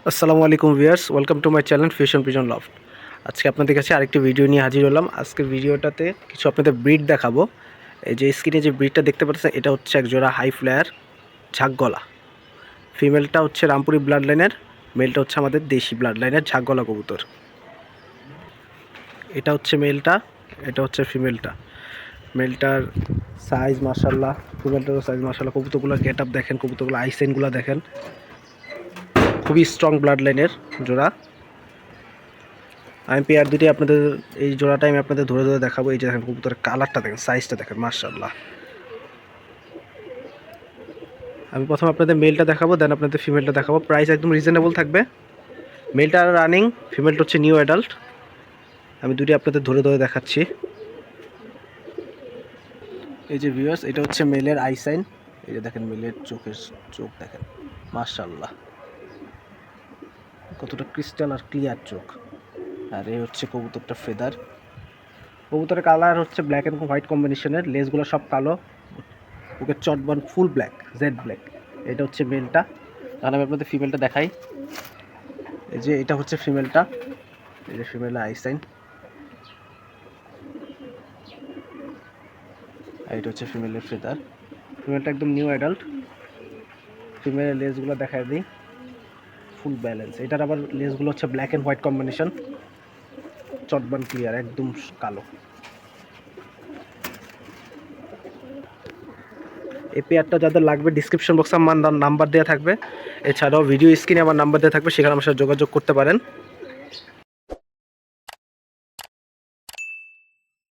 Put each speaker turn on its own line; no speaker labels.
আসসালামু আলাইকুম viewers, welcome to my channel fusion pigeon loft. আজকে আপনাদের কাছে আরেকটি ভিডিও নিয়ে হাজির হলাম। আজকের ভিডিওটাতে কিছু আপনাদের ব্রিড দেখাবো। এই যে স্ক্রিনে যে ব্রিডটা দেখতে পাচ্ছেন, এটা হচ্ছে এক জোড়া হাই ফ্লায়ার ঝাঁকগলা। ফিমেলটা হচ্ছে রামপুরি ব্লাড লাইনের, মেলটা হচ্ছে আমাদের দেশি ব্লাড লাইনের ঝাঁকগলা কবুতর। এটা হচ্ছে মেলটা, এটা হচ্ছে ফিমেলটা। মেলটার সাইজ মাশাল্লাহ, ফিমেলটারও সাইজ মাশাল্লাহ। কবুতরগুলোর গেট আপ দেখেন, কবুতরগুলো আইসাইনগুলো দেখেন, খুবই স্ট্রং ব্লাড লাইনের জোড়া। আমি পেয়ার দুটি আপনাদের এই জোড়াটা আমি আপনাদের ধরে ধরে দেখাবো। এই যে দেখেন কবুতরের কালারটা দেখেন, সাইজটা দেখেন, মাশাআল্লাহ। আমি প্রথমে আপনাদের মেলটা দেখাবো, দেন আপনাদের ফিমেলটা দেখাবো। প্রাইস একদম রিজনেবল থাকবে। মেলটা রানিং, ফিমেলটা হচ্ছে নিউ অ্যাডাল্ট। আমি দুটি আপনাদের ধরে ধরে দেখাচ্ছি। এই যে ভিউয়ার্স, এটা হচ্ছে মেলের আইসাইন। এই যে দেখেন মেলের চোখ দেখেন, মাশাআল্লাহ, কতটা ক্রিস্টাল আর ক্লিয়ার চোখ। আর এই হচ্ছে কবুতরটা ফেদার। কবুতরের কালার হচ্ছে ব্ল্যাক অ্যান্ড হোয়াইট কম্বিনেশনের, লেজগুলো সব কালো, ওকে চটবান ফুল ব্ল্যাক, জেড ব্ল্যাক। এটা হচ্ছে মেলটা। তাহলে আমি আপনাদের ফিমেলটা দেখাই। এই যে এটা হচ্ছে ফিমেলটা, এই যে ফিমেলের আইসাইন। আর এটা হচ্ছে ফিমেলের ফেদার। ফিমেলটা একদম নিউ অ্যাডাল্ট। ফিমেলের লেজগুলো দেখাই দিই, ফুল ব্যালেন্স। এটার আবার লেজগুলো হচ্ছে ব্ল্যাক অ্যান্ড হোয়াইট কম্বিনেশন, চটবান ক্লিয়ার, একদম কালো। এই পেয়ারটা যাদের লাগবে ডিসক্রিপশন বক্সে আমার নাম্বার দেওয়া থাকবে, এছাড়াও ভিডিও স্ক্রিনে আমার নাম্বার দেওয়া থাকবে, সেখানে আমার সাথে যোগাযোগ করতে পারেন।